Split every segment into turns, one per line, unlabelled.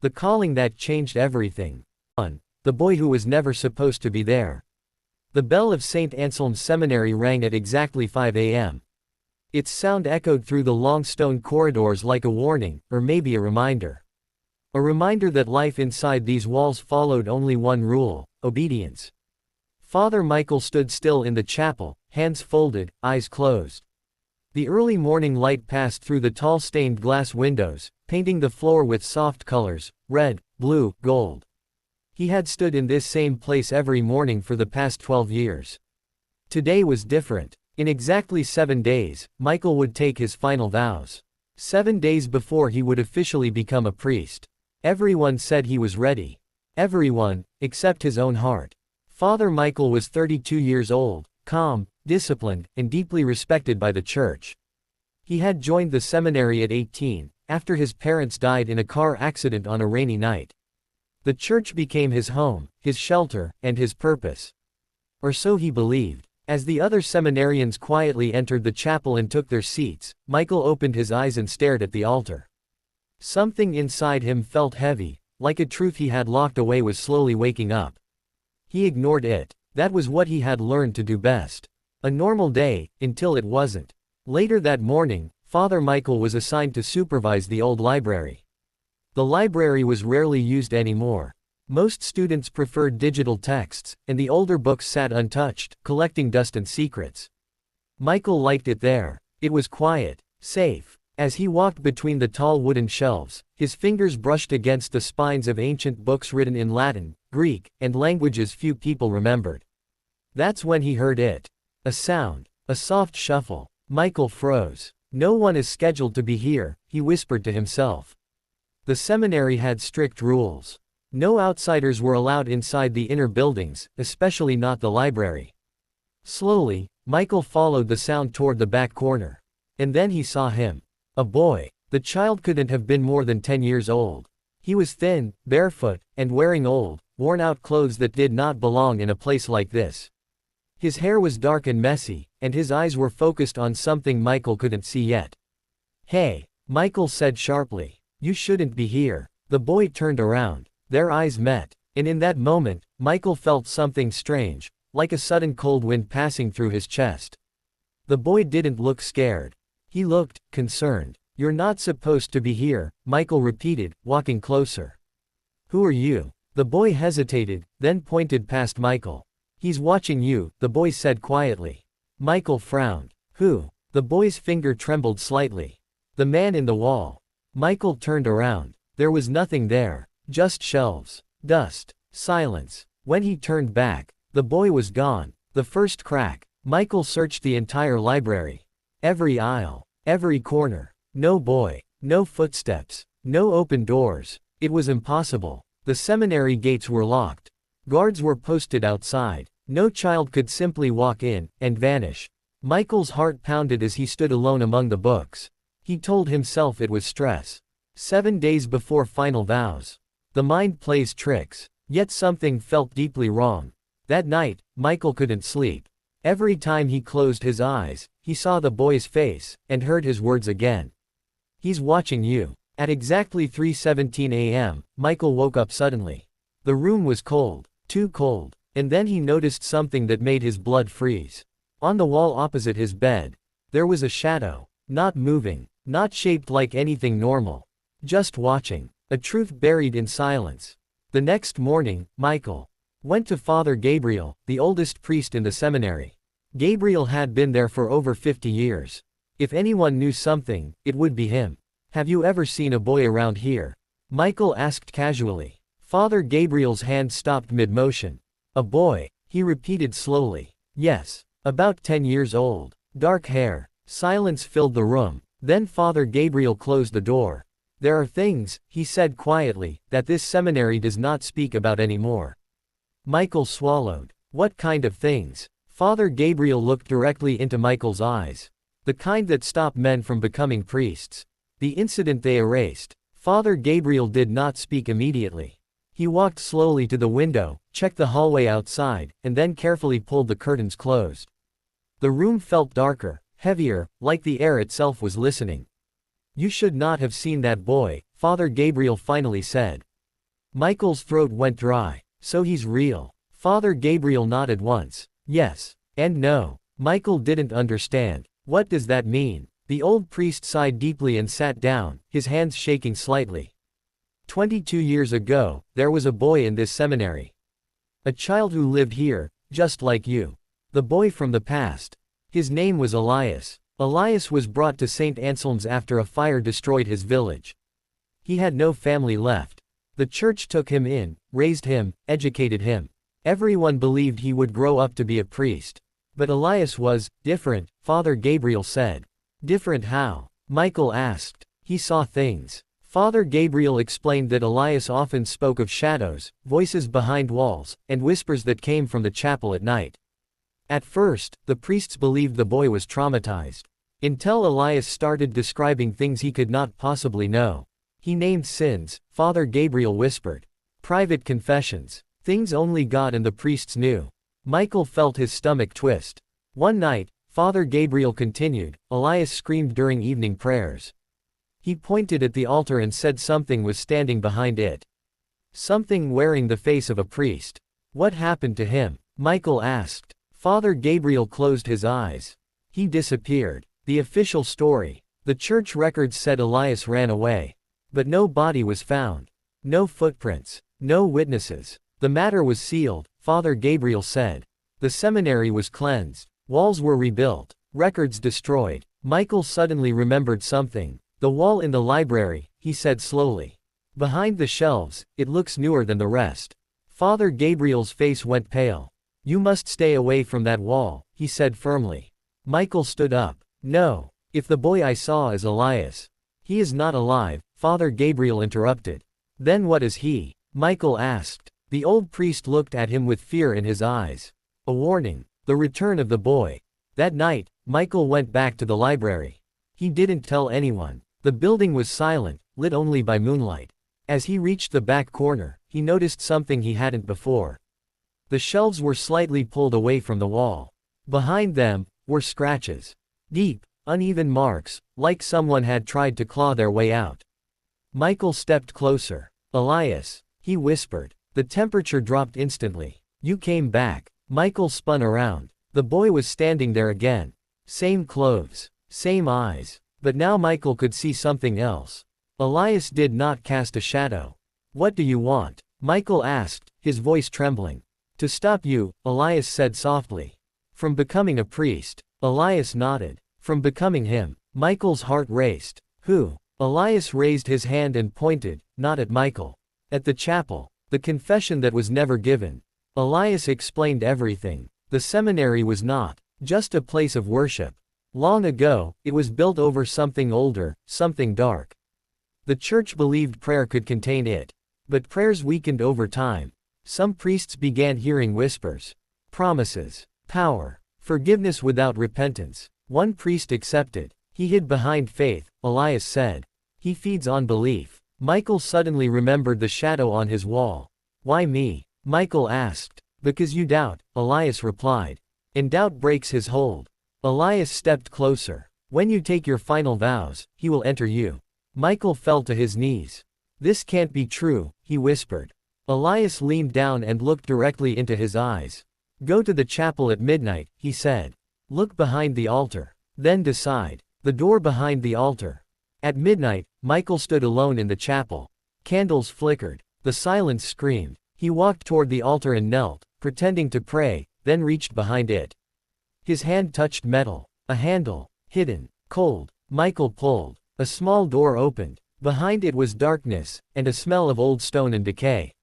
The calling that changed everything. 1. The boy who was never supposed to be there. The bell of St. Anselm's Seminary rang at exactly 5 a.m. Its sound echoed through the long stone corridors like a warning, or maybe a reminder. A reminder that life inside these walls followed only one rule: obedience. Father Michael stood still in the chapel, hands folded, eyes closed. The early morning light passed through the tall stained glass windows, painting the floor with soft colors: red, blue, gold. He had stood in this same place every morning for the past 12 years. Today was different. In exactly 7 days, Michael would take his final vows. 7 days before he would officially become a priest. Everyone said he was ready. Everyone, except his own heart. Father Michael was 32 years old, calm, disciplined, and deeply respected by the church. He had joined the seminary at 18, after his parents died in a car accident on a rainy night. The church became his home, his shelter, and his purpose. Or so he believed. As the other seminarians quietly entered the chapel and took their seats, Michael opened his eyes and stared at the altar. Something inside him felt heavy, like a truth he had locked away was slowly waking up. He ignored it. That was what he had learned to do best. A normal day, until it wasn't. Later that morning, Father Michael was assigned to supervise the old library. The library was rarely used anymore. Most students preferred digital texts, and the older books sat untouched, collecting dust and secrets. Michael liked it there. It was quiet, safe. As he walked between the tall wooden shelves, his fingers brushed against the spines of ancient books written in Latin, Greek, and languages few people remembered. That's when he heard it. A sound. A soft shuffle. Michael froze. "No one is scheduled to be here," he whispered to himself. The seminary had strict rules. No outsiders were allowed inside the inner buildings, especially not the library. Slowly, Michael followed the sound toward the back corner. And then he saw him. A boy. The child couldn't have been more than 10 years old. He was thin, barefoot, and wearing old, worn-out clothes that did not belong in a place like this. His hair was dark and messy, and his eyes were focused on something Michael couldn't see yet. "Hey," Michael said sharply. "You shouldn't be here." The boy turned around. Their eyes met, and in that moment, Michael felt something strange, like a sudden cold wind passing through his chest. The boy didn't look scared. He looked concerned. "You're not supposed to be here," Michael repeated, walking closer. "Who are you?" The boy hesitated, then pointed past Michael. "He's watching you," the boy said quietly. Michael frowned. "Who?" The boy's finger trembled slightly. "The man in the wall." Michael turned around. There was nothing there. Just shelves. Dust. Silence. When he turned back, the boy was gone. The first crack. Michael searched the entire library. Every aisle. Every corner. No boy. No footsteps. No open doors. It was impossible. The seminary gates were locked. Guards were posted outside. No child could simply walk in, and vanish. Michael's heart pounded as he stood alone among the books. He told himself it was stress. 7 days before final vows. The mind plays tricks. Yet something felt deeply wrong. That night, Michael couldn't sleep. Every time he closed his eyes, he saw the boy's face, and heard his words again. "He's watching you." At exactly 3:17 a.m., Michael woke up suddenly. The room was cold. Too cold. And then he noticed something that made his blood freeze. On the wall opposite his bed, there was a shadow. Not moving. Not shaped like anything normal. Just watching. A truth buried in silence. The next morning, Michael went to Father Gabriel, the oldest priest in the seminary. Gabriel had been there for over 50 years. If anyone knew something, it would be him. "Have you ever seen a boy around here?" Michael asked casually. Father Gabriel's hand stopped mid-motion. "A boy," he repeated slowly. "Yes. About 10 years old. Dark hair." Silence filled the room. Then Father Gabriel closed the door. "There are things," he said quietly, "that this seminary does not speak about anymore." Michael swallowed. "What kind of things?" Father Gabriel looked directly into Michael's eyes. "The kind that stop men from becoming priests. The incident they erased." Father Gabriel did not speak immediately. He walked slowly to the window, checked the hallway outside, and then carefully pulled the curtains closed. The room felt darker, heavier, like the air itself was listening. "You should not have seen that boy," Father Gabriel finally said. Michael's throat went dry. So he's real. Father Gabriel nodded once. Yes. And no. Michael didn't understand. What does that mean? The old priest sighed deeply and sat down, his hands shaking slightly. 22 years ago, there was a boy in this seminary. A child who lived here, just like you. The boy from the past. His name was Elias. Elias was brought to St. Anselm's after a fire destroyed his village. He had no family left. The church took him in, raised him, educated him. Everyone believed he would grow up to be a priest. But Elias was different, Father Gabriel said. Different how? Michael asked. He saw things. Father Gabriel explained that Elias often spoke of shadows, voices behind walls, and whispers that came from the chapel at night. At first, the priests believed the boy was traumatized. Until Elias started describing things he could not possibly know. He named sins, Father Gabriel whispered. Private confessions. Things only God and the priests knew. Michael felt his stomach twist. One night, Father Gabriel continued, Elias screamed during evening prayers. He pointed at the altar and said something was standing behind it. Something wearing the face of a priest. What happened to him? Michael asked. Father Gabriel closed his eyes. He disappeared. The official story. The church records said Elias ran away. But no body was found. No footprints. No witnesses. The matter was sealed, Father Gabriel said. The seminary was cleansed. Walls were rebuilt. Records destroyed. Michael suddenly remembered something. The wall in the library, he said slowly. Behind the shelves, it looks newer than the rest. Father Gabriel's face went pale. You must stay away from that wall, he said firmly. Michael stood up. No. If the boy I saw is Elias. He is not alive, Father Gabriel interrupted. Then what is he? Michael asked. The old priest looked at him with fear in his eyes. A warning. The return of the boy. That night, Michael went back to the library. He didn't tell anyone. The building was silent, lit only by moonlight. As he reached the back corner, he noticed something he hadn't before. The shelves were slightly pulled away from the wall. Behind them were scratches. Deep, uneven marks, like someone had tried to claw their way out. Michael stepped closer. Elias, he whispered. The temperature dropped instantly. You came back. Michael spun around. The boy was standing there again. Same clothes. Same eyes. But now Michael could see something else. Elias did not cast a shadow. What do you want? Michael asked, his voice trembling. To stop you, Elias said softly. From becoming a priest. Elias nodded. From becoming him. Michael's heart raced. Who? Elias raised his hand and pointed, not at Michael. At the chapel. The confession that was never given. Elias explained everything. The seminary was not just a place of worship. Long ago, it was built over something older, something dark. The church believed prayer could contain it. But prayers weakened over time. Some priests began hearing whispers. Promises. Power. Forgiveness without repentance. One priest accepted. He hid behind faith, Elias said. He feeds on belief. Michael suddenly remembered the shadow on his wall. Why me? Michael asked. Because you doubt, Elias replied. And doubt breaks his hold. Elias stepped closer. When you take your final vows, he will enter you. Michael fell to his knees. This can't be true, he whispered. Elias leaned down and looked directly into his eyes. Go to the chapel at midnight, he said. Look behind the altar. Then decide. The door behind the altar. At midnight, Michael stood alone in the chapel. Candles flickered. The silence screamed. He walked toward the altar and knelt, pretending to pray, then reached behind it. His hand touched metal. A handle. Hidden. Cold. Michael pulled. A small door opened. Behind it was darkness, and a smell of old stone and decay.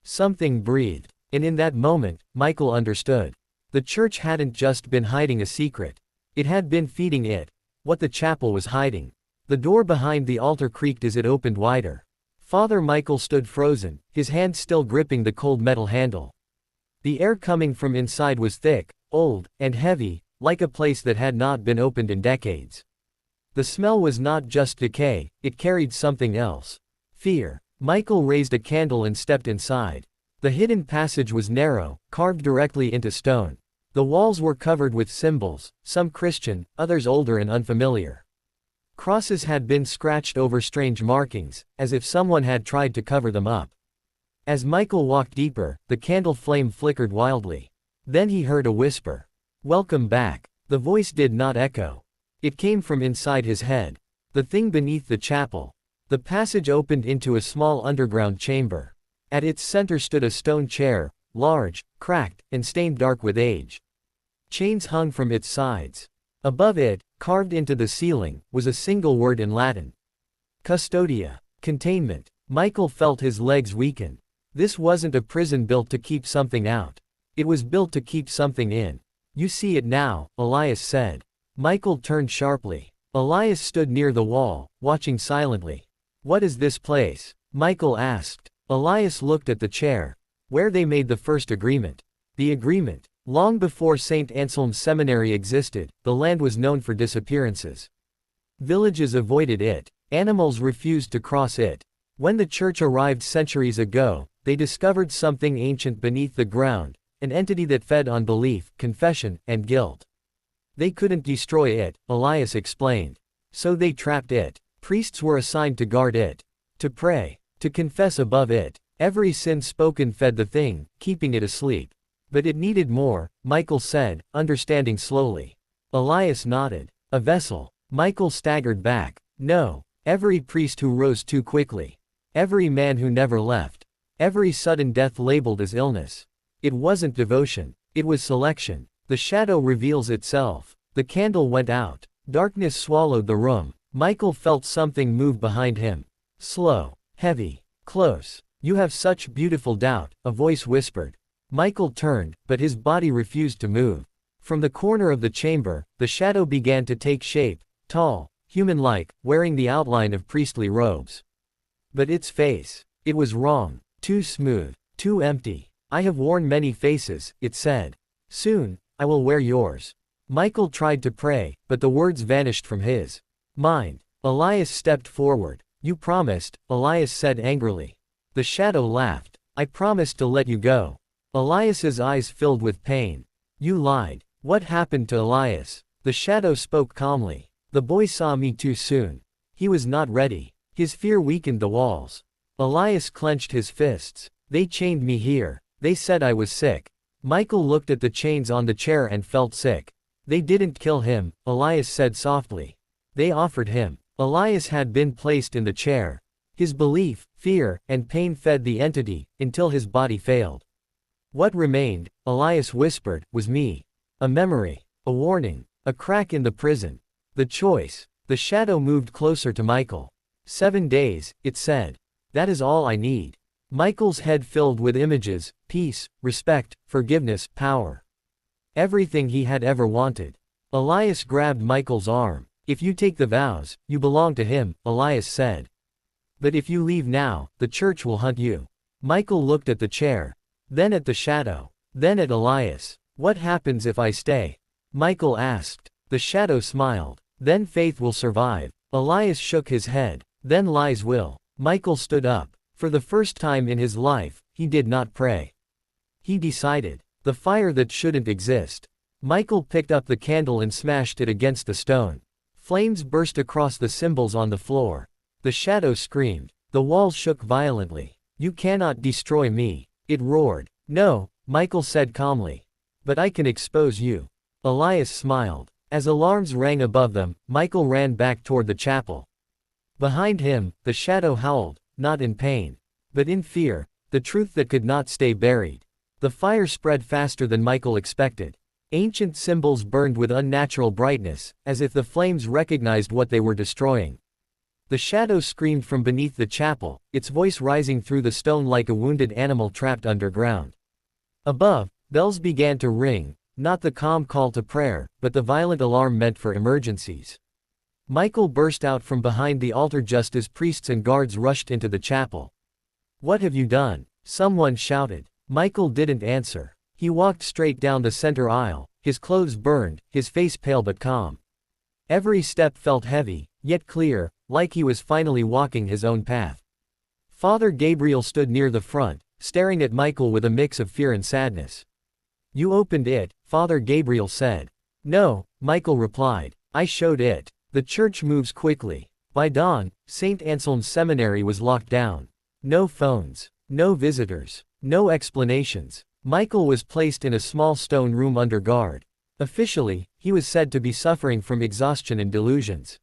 Something breathed. And in that moment, Michael understood. The church hadn't just been hiding a secret. It had been feeding it. What the chapel was hiding. The door behind the altar creaked as it opened wider. Father Michael stood frozen, his hand still gripping the cold metal handle. The air coming from inside was thick, old, and heavy, like a place that had not been opened in decades. The smell was not just decay, it carried something else. Fear. Michael raised a candle and stepped inside. The hidden passage was narrow, carved directly into stone. The walls were covered with symbols, some Christian, others older and unfamiliar. Crosses had been scratched over strange markings, as if someone had tried to cover them up. As Michael walked deeper, the candle flame flickered wildly. Then he heard a whisper. "Welcome back." The voice did not echo. It came from inside his head. The thing beneath the chapel. The passage opened into a small underground chamber. At its center stood a stone chair, large, cracked, and stained dark with age. Chains hung from its sides. Above it, carved into the ceiling, was a single word in Latin. Custodia. Containment. Michael felt his legs weaken. This wasn't a prison built to keep something out. It was built to keep something in. "You see it now," Elias said. Michael turned sharply. Elias stood near the wall, watching silently. "What is this place?" Michael asked. Elias looked at the chair. "Where they made the first agreement." The agreement. Long before St. Anselm's Seminary existed, the land was known for disappearances. Villages avoided it. Animals refused to cross it. When the church arrived centuries ago, they discovered something ancient beneath the ground, an entity that fed on belief, confession, and guilt. They couldn't destroy it, Elias explained. So they trapped it. Priests were assigned to guard it, to pray, to confess above it. Every sin spoken fed the thing, keeping it asleep. But it needed more, Michael said, understanding slowly. Elias nodded. A vessel. Michael staggered back. No. Every priest who rose too quickly. Every man who never left. Every sudden death labeled as illness. It wasn't devotion. It was selection. The shadow reveals itself. The candle went out. Darkness swallowed the room. Michael felt something move behind him. Slow. Heavy. Close. "You have such beautiful doubt," a voice whispered. Michael turned, but his body refused to move. From the corner of the chamber, the shadow began to take shape, tall, human-like, wearing the outline of priestly robes. But its face. It was wrong. Too smooth. Too empty. "I have worn many faces," it said. "Soon, I will wear yours." Michael tried to pray, but the words vanished from his mind. Elias stepped forward. "You promised," Elias said angrily. The shadow laughed. "I promised to let you go." Elias's eyes filled with pain. "You lied." What happened to Elias? The shadow spoke calmly. "The boy saw me too soon. He was not ready." His fear weakened the walls. Elias clenched his fists. "They chained me here. They said I was sick." Michael looked at the chains on the chair and felt sick. "They didn't kill him," Elias said softly. "They offered him." Elias had been placed in the chair. His belief, fear, and pain fed the entity, until his body failed. What remained, Elias whispered, was me. A memory. A warning. A crack in the prison. The choice. The shadow moved closer to Michael. 7 days, it said. That is all I need. Michael's head filled with images, peace, respect, forgiveness, power. Everything he had ever wanted. Elias grabbed Michael's arm. "If you take the vows, you belong to him," Elias said. "But if you leave now, the church will hunt you." Michael looked at the chair. Then at the shadow. Then at Elias. "What happens if I stay?" Michael asked. The shadow smiled. "Then faith will survive." Elias shook his head. "Then lies will." Michael stood up. For the first time in his life, he did not pray. He decided. The fire that shouldn't exist. Michael picked up the candle and smashed it against the stone. Flames burst across the symbols on the floor. The shadow screamed. The walls shook violently. "You cannot destroy me," it roared. "No," Michael said calmly. "But I can expose you." Elias smiled. As alarms rang above them, Michael ran back toward the chapel. Behind him, the shadow howled, not in pain, but in fear, the truth that could not stay buried. The fire spread faster than Michael expected. Ancient symbols burned with unnatural brightness, as if the flames recognized what they were destroying. The shadow screamed from beneath the chapel, its voice rising through the stone like a wounded animal trapped underground. Above, bells began to ring, not the calm call to prayer, but the violent alarm meant for emergencies. Michael burst out from behind the altar just as priests and guards rushed into the chapel. "What have you done?" someone shouted. Michael didn't answer. He walked straight down the center aisle, his clothes burned, his face pale but calm. Every step felt heavy, yet clear, like he was finally walking his own path. Father Gabriel stood near the front, staring at Michael with a mix of fear and sadness. "You opened it," Father Gabriel said. "No," Michael replied. "I showed it." The church moves quickly. By dawn, St. Anselm's Seminary was locked down. No phones. No visitors. No explanations. Michael was placed in a small stone room under guard. Officially, he was said to be suffering from exhaustion and delusions.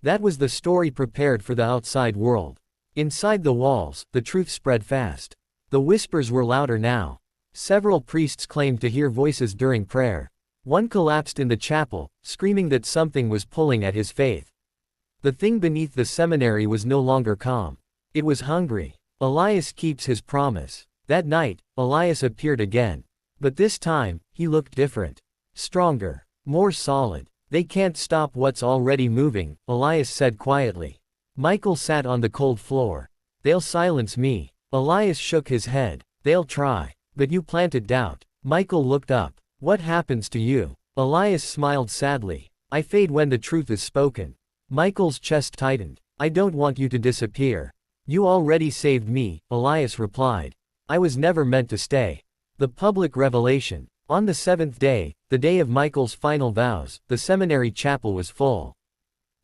That was the story prepared for the outside world. Inside the walls, the truth spread fast. The whispers were louder now. Several priests claimed to hear voices during prayer. One collapsed in the chapel, screaming that something was pulling at his faith. The thing beneath the seminary was no longer calm. It was hungry. Elias keeps his promise. That night, Elias appeared again. But this time, he looked different. Stronger. More solid. They can't stop what's already moving, Elias said quietly. Michael sat on the cold floor. They'll silence me. Elias shook his head. They'll try. But you planted doubt. Michael looked up. What happens to you? Elias smiled sadly. I fade when the truth is spoken. Michael's chest tightened. I don't want you to disappear. You already saved me, Elias replied. I was never meant to stay. The public revelation. On the seventh day, the day of Michael's final vows, the seminary chapel was full.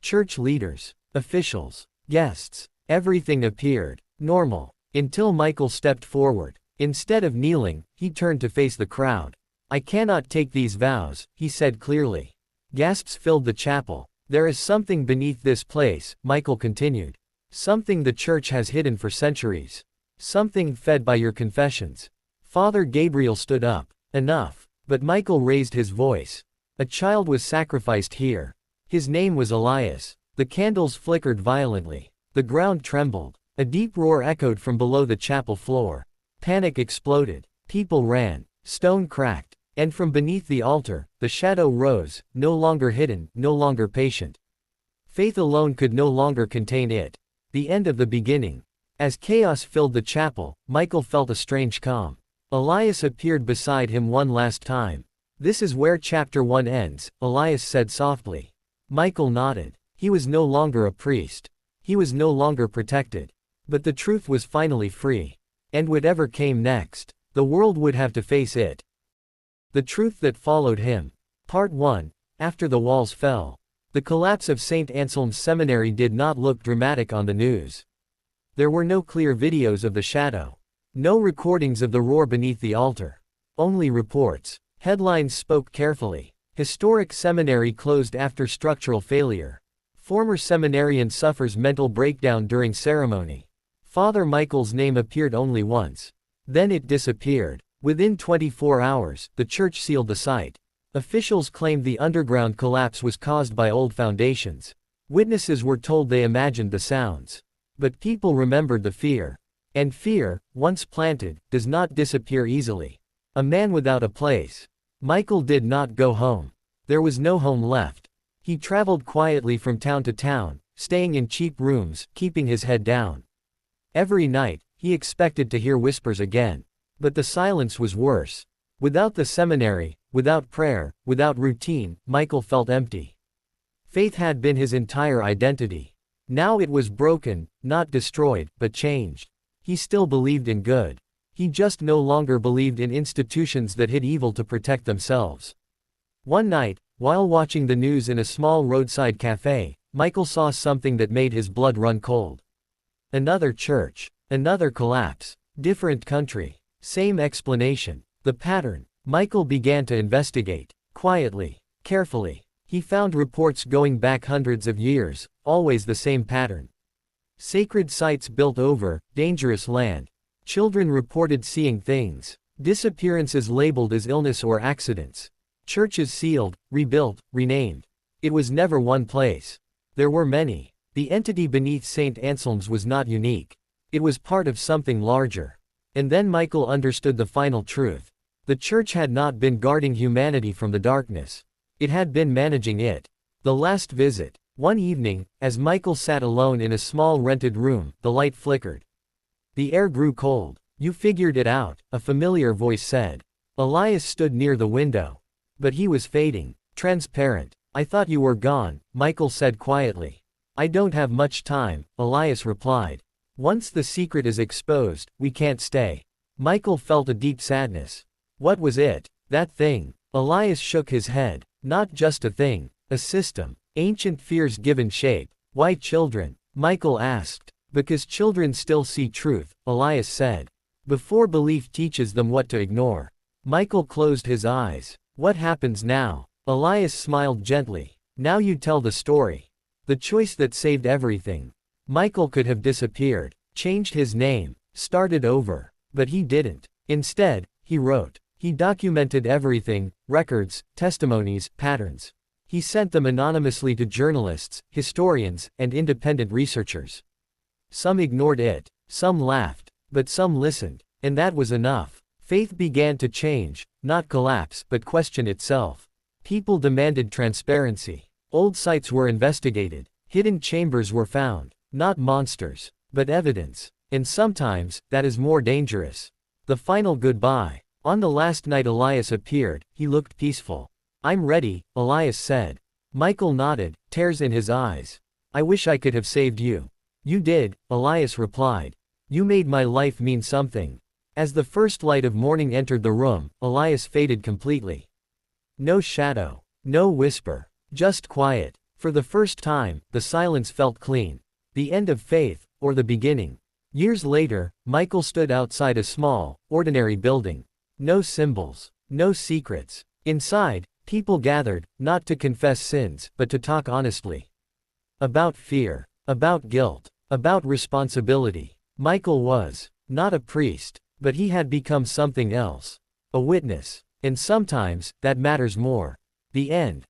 Church leaders, officials, guests, everything appeared normal, until Michael stepped forward. Instead of kneeling, he turned to face the crowd. I cannot take these vows, he said clearly. Gasps filled the chapel. There is something beneath this place, Michael continued. Something the church has hidden for centuries. Something fed by your confessions. Father Gabriel stood up. Enough. But Michael raised his voice. A child was sacrificed here. His name was Elias. The candles flickered violently. The ground trembled. A deep roar echoed from below the chapel floor. Panic exploded. People ran. Stone cracked. And from beneath the altar, the shadow rose, no longer hidden, no longer patient. Faith alone could no longer contain it. The end of the beginning. As chaos filled the chapel, Michael felt a strange calm. Elias appeared beside him one last time. This is where chapter 1 ends, Elias said softly. Michael nodded. He was no longer a priest. He was no longer protected. But the truth was finally free. And whatever came next, the world would have to face it. The truth that followed him. Part 1. After the walls fell. The collapse of St. Anselm's Seminary did not look dramatic on the news. There were no clear videos of the shadow. No recordings of the roar beneath the altar. Only reports. Headlines spoke carefully. Historic seminary closed after structural failure. Former seminarian suffers mental breakdown during ceremony. Father Michael's name appeared only once. Then it disappeared. Within 24 hours, the church sealed the site. Officials claimed the underground collapse was caused by old foundations. Witnesses were told they imagined the sounds. But people remembered the fear. And fear, once planted, does not disappear easily. A man without a place. Michael did not go home. There was no home left. He traveled quietly from town to town, staying in cheap rooms, keeping his head down. Every night, he expected to hear whispers again. But the silence was worse. Without the seminary, without prayer, without routine, Michael felt empty. Faith had been his entire identity. Now it was broken, not destroyed, but changed. He still believed in good. He just no longer believed in institutions that hid evil to protect themselves. One night, while watching the news in a small roadside cafe, Michael saw something that made his blood run cold. Another church. Another collapse. Different country. Same explanation. The pattern. Michael began to investigate. Quietly. Carefully. He found reports going back hundreds of years, always the same pattern. Sacred sites built over dangerous land. Children reported seeing things. Disappearances labeled as illness or accidents. Churches sealed, rebuilt, renamed. It was never one place. There were many. The entity beneath St. Anselm's was not unique. It was part of something larger. And then Michael understood the final truth. The church had not been guarding humanity from the darkness. It had been managing it. The last visit. One evening, as Michael sat alone in a small rented room, the light flickered. The air grew cold. You figured it out, a familiar voice said. Elias stood near the window. But he was fading. Transparent. I thought you were gone, Michael said quietly. I don't have much time, Elias replied. Once the secret is exposed, we can't stay. Michael felt a deep sadness. What was it? That thing. Elias shook his head. Not just a thing. A system. Ancient fears given shape. Why children? Michael asked. Because children still see truth, Elias said. Before belief teaches them what to ignore. Michael closed his eyes. What happens now? Elias smiled gently. Now you tell the story. The choice that saved everything. Michael could have disappeared, changed his name, started over. But he didn't. Instead, he wrote. He documented everything, records, testimonies, patterns. He sent them anonymously to journalists, historians, and independent researchers. Some ignored it, some laughed, but some listened. And that was enough. Faith began to change, not collapse, but question itself. People demanded transparency. Old sites were investigated. Hidden chambers were found. Not monsters, but evidence. And sometimes, that is more dangerous. The final goodbye. On the last night Elias appeared, he looked peaceful. I'm ready, Elias said. Michael nodded, tears in his eyes. I wish I could have saved you. You did, Elias replied. You made my life mean something. As the first light of morning entered the room, Elias faded completely. No shadow. No whisper. Just quiet. For the first time, the silence felt clean. The end of faith, or the beginning. Years later, Michael stood outside a small, ordinary building. No symbols. No secrets. Inside, people gathered, not to confess sins, but to talk honestly. About fear. About guilt. About responsibility. Michael was not a priest, but he had become something else. A witness. And sometimes, that matters more. The end.